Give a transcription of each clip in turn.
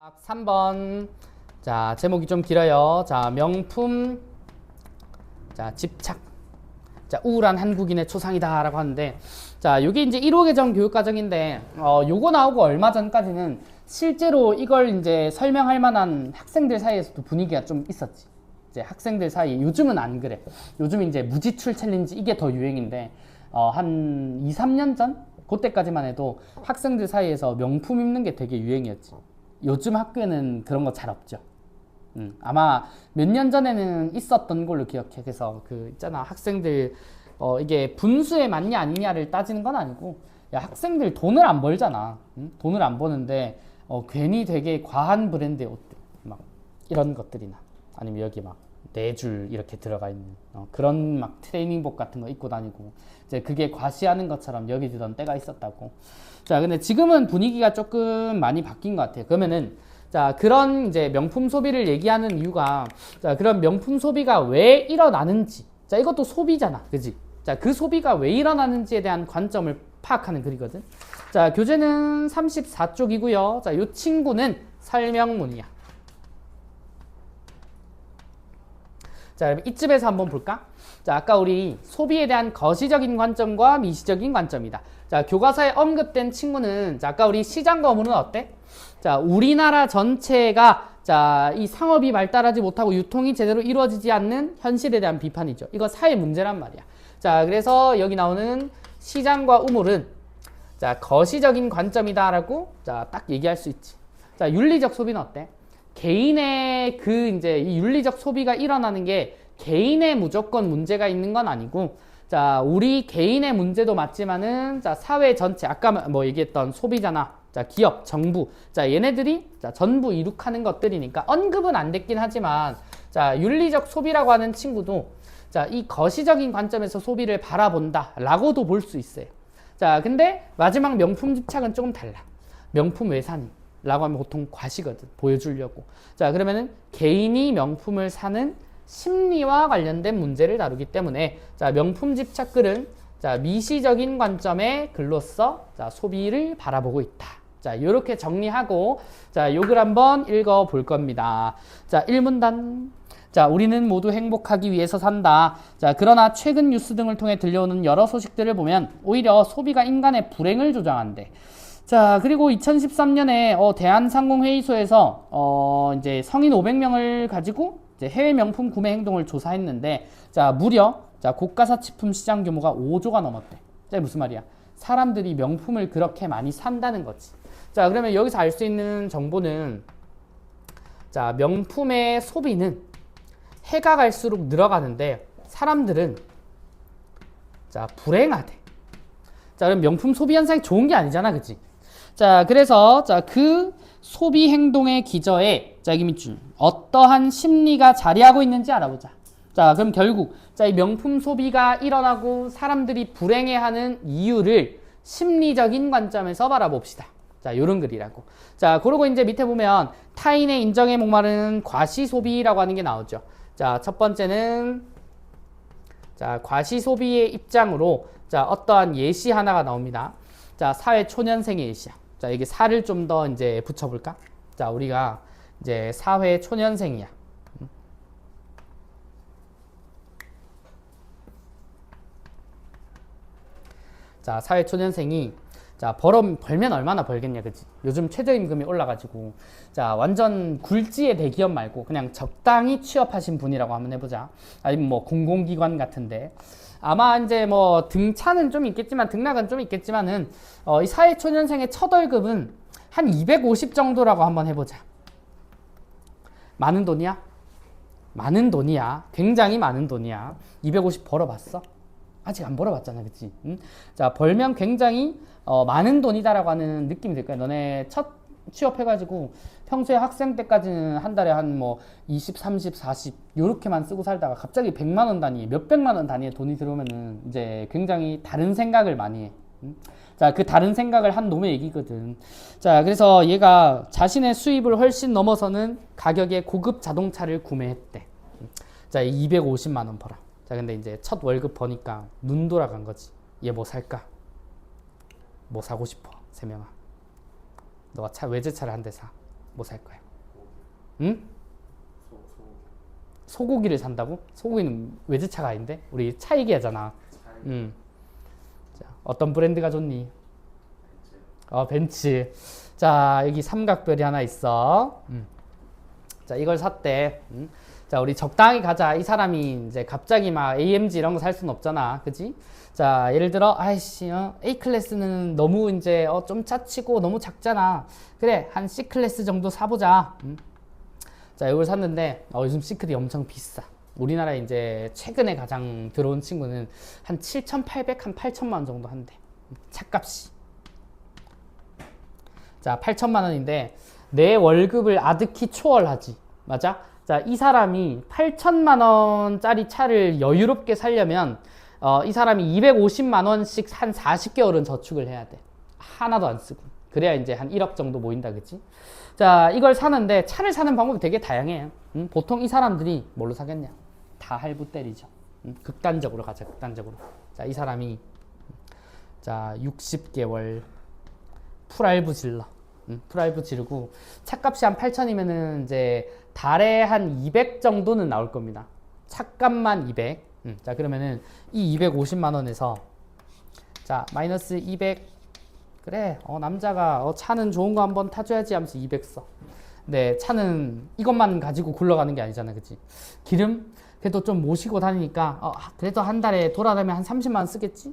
3번. 자, 제목이 좀 길어요. 자, 명품. 자, 집착. 자, 우울한 한국인의 초상이다 라고 하는데, 자, 요게 이제 1호 개정 교육과정인데, 요거 나오고 얼마 전까지는 실제로 이걸 이제 설명할 만한 학생들 사이에서도 분위기가 좀 있었지. 이제 학생들 사이에. 요즘은 안 그래. 요즘 이제 무지출 챌린지 이게 더 유행인데, 한 2, 3년 전? 그때까지만 해도 학생들 사이에서 명품 입는 게 되게 유행이었지. 요즘 학교에는 그런 거 잘 없죠. 아마 몇 년 전에는 있었던 걸로 기억해. 그래서 그 있잖아, 학생들 이게 분수에 맞냐 아니냐를 따지는 건 아니고, 야, 학생들 돈을 안 벌잖아. 돈을 안 버는데 괜히 되게 과한 브랜드의 옷들, 막 이런 것들이나 아니면 여기 막 4줄 이렇게 들어가 있는 그런 막 트레이닝복 같은 거 입고 다니고, 이제 그게 과시하는 것처럼 여기지던 때가 있었다고. 자, 근데 지금은 분위기가 조금 많이 바뀐 것 같아요. 그러면은, 자, 그런 이제 명품 소비를 얘기하는 이유가, 자, 그런 명품 소비가 왜 일어나는지. 자, 이것도 소비잖아. 그지? 자, 그 소비가 왜 일어나는지에 대한 관점을 파악하는 글이거든. 자, 교재는 34쪽이고요. 자, 요 친구는 설명문이야. 자, 이쯤에서 한번 볼까? 자, 아까 우리 소비에 대한 거시적인 관점과 미시적인 관점이다. 자, 교과서에 언급된 친구는, 자, 아까 우리 시장과 의무는 어때? 자, 우리나라 전체가, 자, 이 상업이 발달하지 못하고 유통이 제대로 이루어지지 않는 현실에 대한 비판이죠. 이거 사회 문제란 말이야. 자, 그래서 여기 나오는 시장과 우물은, 자, 거시적인 관점이다라고, 자, 딱 얘기할 수 있지. 자, 윤리적 소비는 어때? 개인의 그 이제 이 윤리적 소비가 일어나는 게 개인의 무조건 문제가 있는 건 아니고, 자, 우리 개인의 문제도 맞지만은, 자, 사회 전체, 아까 뭐 얘기했던 소비자나, 자, 기업, 정부, 자, 얘네들이, 자, 전부 이룩하는 것들이니까 언급은 안 됐긴 하지만, 자, 윤리적 소비라고 하는 친구도, 자, 이 거시적인 관점에서 소비를 바라본다 라고도 볼 수 있어요. 자, 근데 마지막 명품 집착은 조금 달라. 명품 왜 사니? 라고 하면 보통 과시거든. 보여주려고. 자, 그러면은 개인이 명품을 사는 심리와 관련된 문제를 다루기 때문에, 자, 명품 집착글은, 자, 미시적인 관점의 글로서, 자, 소비를 바라보고 있다. 자, 요렇게 정리하고, 자, 요 글 한번 읽어 볼 겁니다. 자, 1문단. 자, 우리는 모두 행복하기 위해서 산다. 자, 그러나 최근 뉴스 등을 통해 들려오는 여러 소식들을 보면 오히려 소비가 인간의 불행을 조장한대. 자, 그리고 2013년에 대한상공회의소에서 이제 성인 500명을 가지고 이제 해외 명품 구매 행동을 조사했는데, 자, 무려, 자, 고가사치품 시장 규모가 5조가 넘었대. 자, 무슨 말이야? 사람들이 명품을 그렇게 많이 산다는 거지. 자, 그러면 여기서 알 수 있는 정보는, 자, 명품의 소비는 해가 갈수록 늘어가는데 사람들은, 자, 불행하대. 자, 그럼 명품 소비 현상이 좋은 게 아니잖아, 그치? 자, 그래서, 자, 그 소비 행동의 기저에, 자, 여기 밑줄, 어떠한 심리가 자리하고 있는지 알아보자. 자, 그럼 결국, 자, 이 명품 소비가 일어나고 사람들이 불행해하는 이유를 심리적인 관점에서 바라봅시다. 자, 요런 글이라고. 자, 그러고 이제 밑에 보면 타인의 인정에 목마르는 과시소비라고 하는 게 나오죠. 자, 첫 번째는, 자, 과시소비의 입장으로, 자, 어떠한 예시 하나가 나옵니다. 자, 사회 초년생의 예시야. 자, 여기 사를 좀 더 이제 붙여볼까? 자, 우리가 이제 사회 초년생이야. 자, 사회 초년생이, 자, 벌면 얼마나 벌겠냐, 그치? 요즘 최저임금이 올라가지고, 자, 완전 굴지의 대기업 말고 그냥 적당히 취업하신 분이라고 한번 해보자. 아니면 뭐 공공기관 같은데. 아마 이제 뭐 등차는 좀 있겠지만, 등락은 좀 있겠지만은, 이 사회초년생의 첫 월급은 한 250 정도라고 한번 해보자. 많은 돈이야? 많은 돈이야. 굉장히 많은 돈이야. 250 벌어봤어? 아직 안 벌어봤잖아, 그치? 응? 자, 벌면 굉장히 많은 돈이다라고 하는 느낌이 들 거야. 너네 첫 취업해가지고 평소에 학생 때까지는 한 달에 한 뭐 20, 30, 40 요렇게만 쓰고 살다가 갑자기 100만 원 단위, 몇백만 원 단위의 돈이 들어오면은 이제 굉장히 다른 생각을 많이 해. 응? 자, 그 다른 생각을 한 놈의 얘기거든. 자, 그래서 얘가 자신의 수입을 훨씬 넘어서는 가격의 고급 자동차를 구매했대. 자, 250만 원 벌어. 자, 근데 이제 첫 월급 버니까 눈 돌아간 거지. 얘 뭐 살까? 뭐 사고 싶어, 세명아. 너가 외제차를 한 대 사. 뭐 살 거야? 응? 소고기를 산다고? 소고기는 외제차가 아닌데? 우리 차 얘기하잖아. 자, 어떤 브랜드가 좋니? 벤츠. 자, 여기 삼각별이 하나 있어. 자, 이걸 샀대. 자, 우리 적당히 가자. 이 사람이 이제 갑자기 막 AMG 이런 거 살 수는 없잖아. 그지? 자, 예를 들어, 아이씨, A 클래스는 너무 이제, 좀 차치고 너무 작잖아. 그래, 한 C 클래스 정도 사보자. 자, 이걸 샀는데, 요즘 C클이 엄청 비싸. 우리나라에 이제 최근에 가장 들어온 친구는 한 7,800, 한 8천만 원 정도 한대. 차값이. 자, 8천만 원인데, 내 월급을 아득히 초월하지. 맞아? 자, 이 사람이 8천만 원짜리 차를 여유롭게 살려면 이 사람이 250만 원씩 한 40개월은 저축을 해야 돼. 하나도 안 쓰고. 그래야 이제 한 1억 정도 모인다, 그치? 자, 이걸 사는데 차를 사는 방법이 되게 다양해요. 보통 이 사람들이 뭘로 사겠냐? 다 할부 때리죠. 극단적으로 가자, 극단적으로. 자, 이 사람이 자, 60개월 풀할부 질러. 풀할부 지르고 차값이 한 8천이면은 이제 달에 한 200 정도는 나올 겁니다. 차값만 200. 자, 그러면은 이 250만 원에서 자, 마이너스 200. 그래, 남자가 차는 좋은 거 한번 타줘야지 하면서 200 써. 네, 차는 이것만 가지고 굴러가는 게 아니잖아, 그치? 기름 그래도 좀 모시고 다니니까 그래도 한 달에 돌아다니면 한 30만 원 쓰겠지?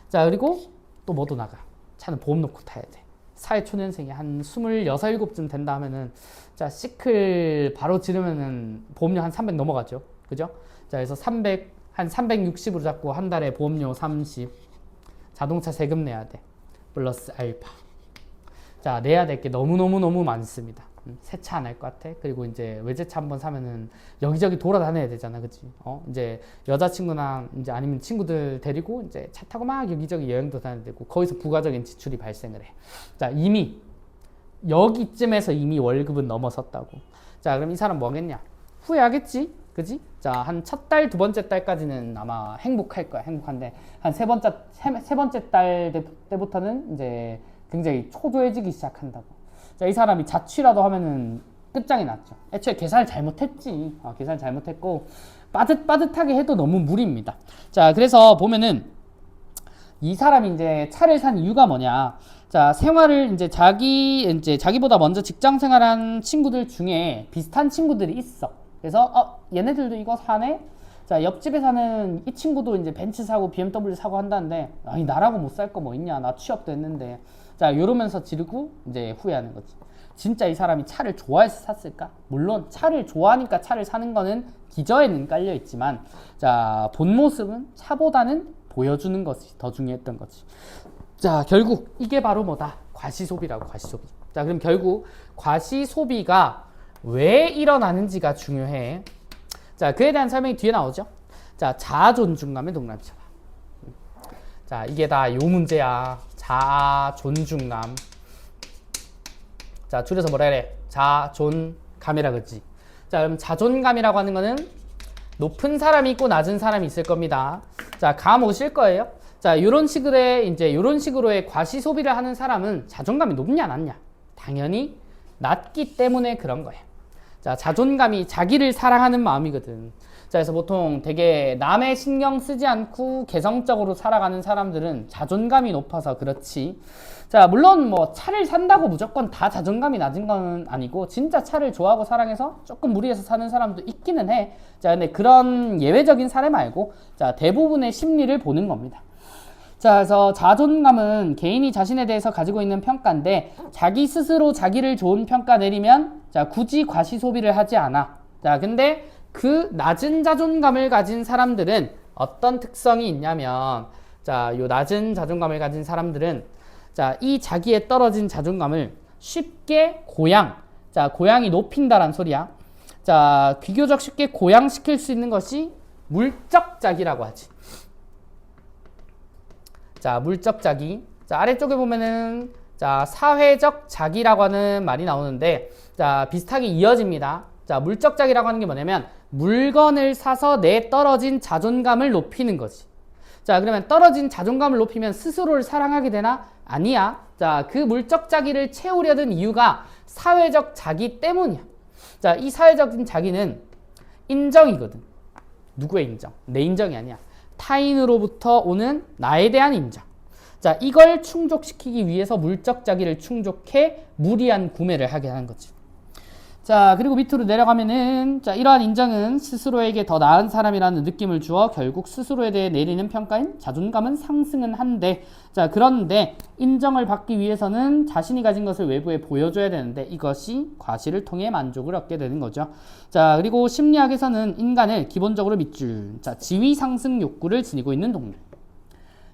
자, 그리고 또 뭐도 나가. 차는 보험 놓고 타야 돼. 사회초년생이 한 26, 7쯤 된다 하면은 자, 시클 바로 지르면은 보험료 한 300 넘어가죠. 그죠? 자, 그래서 300, 한 360으로 잡고 한 달에 보험료 30. 자동차 세금 내야 돼. 플러스 알파. 자, 내야 될 게 너무너무 많습니다. 새 차 안 할 것 같아. 그리고 이제 외제차 한번 사면은 여기저기 돌아다녀야 되잖아. 그치? 이제 여자친구나 이제 아니면 친구들 데리고 이제 차 타고 막 여기저기 여행도 다녀야 되고 거기서 부가적인 지출이 발생을 해. 자, 이미 여기쯤에서 이미 월급은 넘어섰다고. 자, 그럼 이 사람 뭐 하겠냐? 후회하겠지? 그지? 자, 한 첫 달, 두 번째 달까지는 아마 행복할 거야. 행복한데 한 세 번째 달 때부터는 이제 굉장히 초조해지기 시작한다고. 자, 이 사람이 자취라도 하면은 끝장이 났죠. 애초에 계산을 잘못했지. 계산을 잘못했고 빠듯빠듯하게 해도 너무 무리입니다. 자, 그래서 보면은 이 사람이 이제 차를 산 이유가 뭐냐? 자, 생활을 이제 자기보다 먼저 직장 생활한 친구들 중에 비슷한 친구들이 있어. 그래서 얘네들도 이거 사네? 자, 옆집에 사는 이 친구도 이제 벤츠 사고 BMW 사고 한다는데 아니, 나라고 못 살 거 뭐 있냐? 나 취업도 했는데. 자, 이러면서 지르고 이제 후회하는 거지. 진짜 이 사람이 차를 좋아해서 샀을까? 물론 차를 좋아하니까 차를 사는 거는 기저에는 깔려 있지만 자, 본 모습은 차보다는 보여주는 것이 더 중요했던 거지. 자, 결국 이게 바로 뭐다? 과시소비라고, 과시소비. 자, 그럼 결국 과시소비가 왜 일어나는지가 중요해. 자, 그에 대한 설명이 뒤에 나오죠. 자, 자아존중감의 동반자. 자, 이게 다 요 문제야. 자존중감. 자, 줄여서 뭐라 그래? 자존감이라 그러지. 자, 그럼 자존감이라고 하는 거는 높은 사람이 있고 낮은 사람이 있을 겁니다. 자, 감 오실 거예요. 자, 요런 식으로의 과시 소비를 하는 사람은 자존감이 높냐 낮냐? 당연히 낮기 때문에 그런 거예요. 자, 자존감이 자기를 사랑하는 마음이거든. 자, 그래서 보통 되게 남의 신경 쓰지 않고 개성적으로 살아가는 사람들은 자존감이 높아서 그렇지. 자, 물론 뭐 차를 산다고 무조건 다 자존감이 낮은 건 아니고 진짜 차를 좋아하고 사랑해서 조금 무리해서 사는 사람도 있기는 해. 자, 근데 그런 예외적인 사례 말고 자, 대부분의 심리를 보는 겁니다. 자, 그래서 자존감은 개인이 자신에 대해서 가지고 있는 평가인데 자기 스스로 자기를 좋은 평가 내리면 자, 굳이 과시 소비를 하지 않아. 자, 근데 그 낮은 자존감을 가진 사람들은 어떤 특성이 있냐면 자, 요 낮은 자존감을 가진 사람들은 자, 이 자기의 떨어진 자존감을 쉽게 고양이 높인다란 소리야. 자, 비교적 쉽게 고양시킬 수 있는 것이 물적자기라고 하지. 자, 물적자기. 자, 아래쪽에 보면은 자, 사회적 자기라고 하는 말이 나오는데 자, 비슷하게 이어집니다. 자, 물적자기라고 하는 게 뭐냐면 물건을 사서 내 떨어진 자존감을 높이는 거지. 자, 그러면 떨어진 자존감을 높이면 스스로를 사랑하게 되나? 아니야. 자, 그 물적 자기를 채우려는 이유가 사회적 자기 때문이야. 자, 이 사회적인 자기는 인정이거든. 누구의 인정? 내 인정이 아니야. 타인으로부터 오는 나에 대한 인정. 자, 이걸 충족시키기 위해서 물적 자기를 충족해 무리한 구매를 하게 하는 거지. 자, 그리고 밑으로 내려가면은, 자, 이러한 인정은 스스로에게 더 나은 사람이라는 느낌을 주어 결국 스스로에 대해 내리는 평가인 자존감은 상승은 한데, 자, 그런데 인정을 받기 위해서는 자신이 가진 것을 외부에 보여줘야 되는데 이것이 과시를 통해 만족을 얻게 되는 거죠. 자, 그리고 심리학에서는 인간을 기본적으로 밑줄, 자, 지위 상승 욕구를 지니고 있는 동물.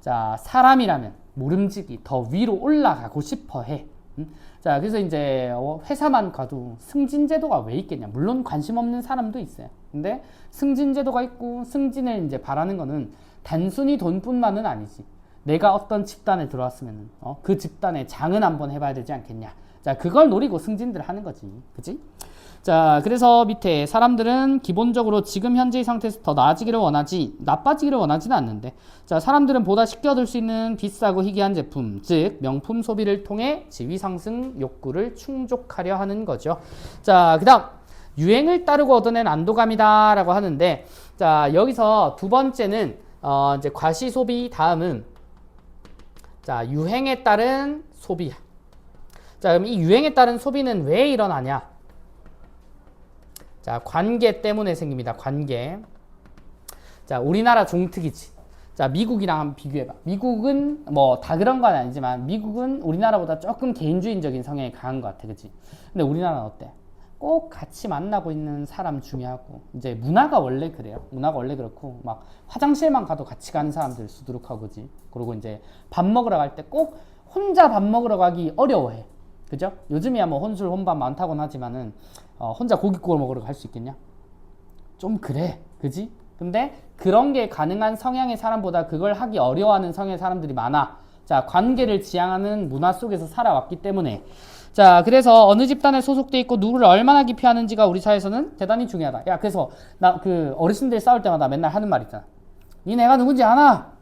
자, 사람이라면 모름지기 더 위로 올라가고 싶어 해. 자, 그래서 이제 회사만 가도 승진제도가 왜 있겠냐. 물론 관심 없는 사람도 있어요. 근데 승진제도가 있고 승진을 이제 바라는 거는 단순히 돈뿐만은 아니지. 내가 어떤 집단에 들어왔으면 그 집단의 장은 한번 해봐야 되지 않겠냐. 자, 그걸 노리고 승진들 하는 거지. 그치? 자, 그래서 밑에 사람들은 기본적으로 지금 현재의 상태에서 더 나아지기를 원하지 나빠지기를 원하지는 않는데, 자, 사람들은 보다 쉽게 얻을 수 있는 비싸고 희귀한 제품, 즉 명품 소비를 통해 지위 상승 욕구를 충족하려 하는 거죠. 자, 그 다음 유행을 따르고 얻어낸 안도감이다 라고 하는데, 자, 여기서 두 번째는 이제 과시 소비, 다음은 자, 유행에 따른 소비야. 자, 그럼 이 유행에 따른 소비는 왜 일어나냐? 자, 관계 때문에 생깁니다. 관계. 자, 우리나라 종특이지. 자, 미국이랑 한번 비교해봐. 미국은 뭐 다 그런 건 아니지만 미국은 우리나라보다 조금 개인주의적인 성향이 강한 것 같아. 그치? 근데 우리나라는 어때? 꼭 같이 만나고 있는 사람 중요하고, 이제 문화가 원래 그래요. 문화가 원래 그렇고, 막 화장실만 가도 같이 가는 사람들 수두룩하고, 그지? 그리고 이제 밥 먹으러 갈 때 꼭 혼자 밥 먹으러 가기 어려워해. 그죠? 요즘이야 뭐 혼술 혼밥 많다곤 하지만은 혼자 고기 구워 먹으러 갈 수 있겠냐? 좀 그래. 그지? 근데 그런 게 가능한 성향의 사람보다 그걸 하기 어려워하는 성향의 사람들이 많아. 자, 관계를 지향하는 문화 속에서 살아왔기 때문에. 자, 그래서 어느 집단에 소속돼 있고 누구를 얼마나 기피하는지가 우리 사회에서는 대단히 중요하다. 야, 그래서 나 그 어르신들 싸울 때마다 맨날 하는 말 있잖아. 니네가 누군지 아나?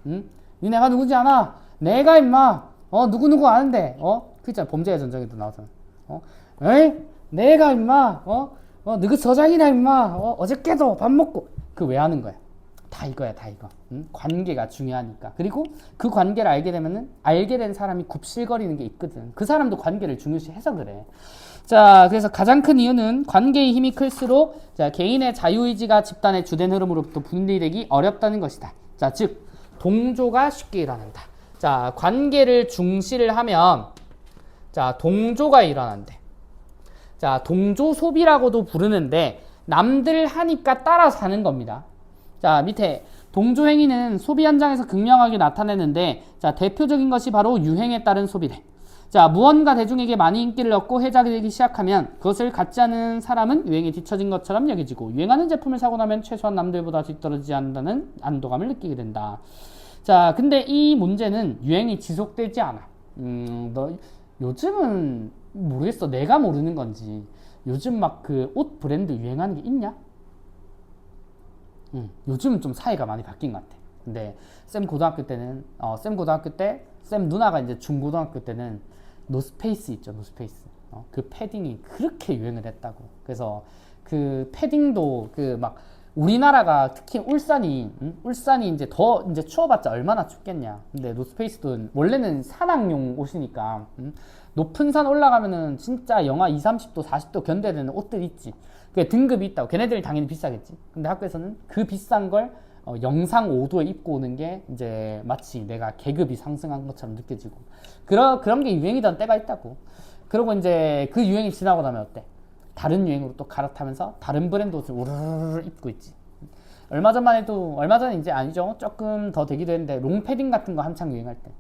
응? 니네가 누군지 아나? 내가 임마 누구누구 아는데 그 있잖아. 범죄의 전쟁에도 나오잖아. 에이? 내가 임마 너그 서장이나 임마 어저께도 밥 먹고. 그 왜 하는 거야? 다 이거야, 다 이거. 응? 관계가 중요하니까. 그리고 그 관계를 알게 되면은 알게 된 사람이 굽실거리는 게 있거든. 그 사람도 관계를 중요시해서 그래. 자, 그래서 가장 큰 이유는 관계의 힘이 클수록 자, 개인의 자유의지가 집단의 주된 흐름으로부터 분리되기 어렵다는 것이다. 자, 즉 동조가 쉽게 일어난다. 자, 관계를 중시를 하면 자, 동조가 일어난대. 자, 동조 소비라고도 부르는데 남들 하니까 따라 사는 겁니다. 자, 밑에 동조 행위는 소비 현장에서 극명하게 나타내는데, 자, 대표적인 것이 바로 유행에 따른 소비래. 자, 무언가 대중에게 많이 인기를 얻고 회자되기 시작하면 그것을 갖지 않은 사람은 유행에 뒤처진 것처럼 여겨지고, 유행하는 제품을 사고 나면 최소한 남들보다 뒤떨어지지 않는다는 안도감을 느끼게 된다. 자, 근데 이 문제는 유행이 지속되지 않아. 너 요즘은 모르겠어. 내가 모르는 건지. 요즘 막 그 옷 브랜드 유행하는 게 있냐? 요즘은 좀 사이가 많이 바뀐 것 같아. 근데 쌤 고등학교 때는 쌤 고등학교 때 쌤 누나가 이제 중고등학교 때는 노스페이스 있죠. 노스페이스. 그 패딩이 그렇게 유행을 했다고. 그래서 그 패딩도 그 막 우리나라가 특히 울산이 이제 더 이제 추워봤자 얼마나 춥겠냐. 근데 노스페이스도 원래는 산악용 옷이니까 높은 산 올라가면은 진짜 영하 20, 30도, 40도 견뎌야 되는 옷들 있지. 그게 등급이 있다고. 걔네들이 당연히 비싸겠지. 근데 학교에서는 그 비싼 걸 영상 5도에 입고 오는 게 이제 마치 내가 계급이 상승한 것처럼 느껴지고. 그런 게 유행이던 때가 있다고. 그리고 이제 그 유행이 지나고 나면 어때? 다른 유행으로 또 갈아타면서 다른 브랜드 옷을 우르르 입고 있지. 얼마 전에 이제 아니죠. 조금 더 되기도 했는데 롱패딩 같은 거 한창 유행할 때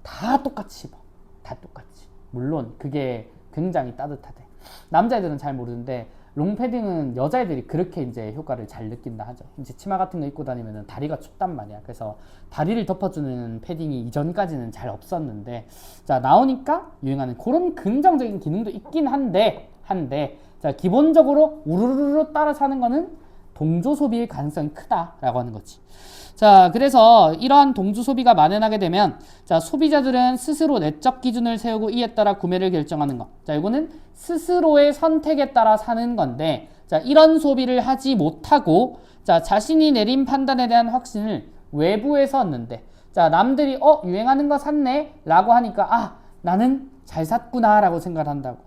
다 똑같이 입어. 다 똑같이. 물론 그게 굉장히 따뜻하대. 남자애들은 잘 모르는데 롱패딩은 여자애들이 그렇게 이제 효과를 잘 느낀다 하죠. 이제 치마 같은 거 입고 다니면 다리가 춥단 말이야. 그래서 다리를 덮어주는 패딩이 이전까지는 잘 없었는데, 자, 나오니까 유행하는 그런 긍정적인 기능도 있긴 한데 자, 기본적으로 우르르르 따라 사는 거는 동조 소비일 가능성이 크다라고 하는 거지. 자, 그래서 이러한 동조 소비가 만연하게 되면 자, 소비자들은 스스로 내적 기준을 세우고 이에 따라 구매를 결정하는 것. 자, 이거는 스스로의 선택에 따라 사는 건데 자, 이런 소비를 하지 못하고 자, 자신이 내린 판단에 대한 확신을 외부에서 얻는데 자, 남들이 유행하는 거 샀네 라고 하니까 아, 나는 잘 샀구나 라고 생각을 한다고.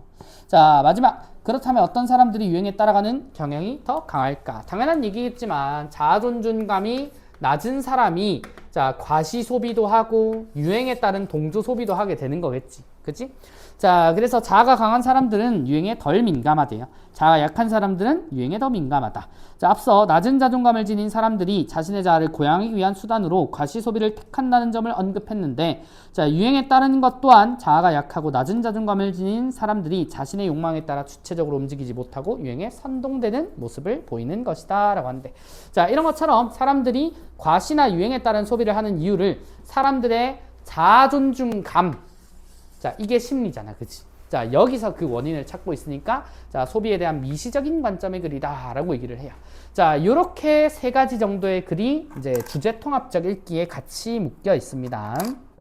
자, 마지막. 그렇다면 어떤 사람들이 유행에 따라가는 경향이 더 강할까? 당연한 얘기겠지만 자아존중감이 낮은 사람이 자, 과시 소비도 하고 유행에 따른 동조 소비도 하게 되는 거겠지. 그치? 자, 그래서 자아가 강한 사람들은 유행에 덜 민감하대요. 자아가 약한 사람들은 유행에 더 민감하다. 자, 앞서 낮은 자존감을 지닌 사람들이 자신의 자아를 고양하기 위한 수단으로 과시 소비를 택한다는 점을 언급했는데 자, 유행에 따르는 것 또한 자아가 약하고 낮은 자존감을 지닌 사람들이 자신의 욕망에 따라 주체적으로 움직이지 못하고 유행에 선동되는 모습을 보이는 것이다 라고 하는데 자, 이런 것처럼 사람들이 과시나 유행에 따른 소비를 하는 이유를 사람들의 자아존중감 자, 이게 심리잖아. 그치? 자, 여기서 그 원인을 찾고 있으니까 자, 소비에 대한 미시적인 관점의 글이다 라고 얘기를 해요. 자, 요렇게 세 가지 정도의 글이 이제 주제 통합적 읽기에 같이 묶여 있습니다.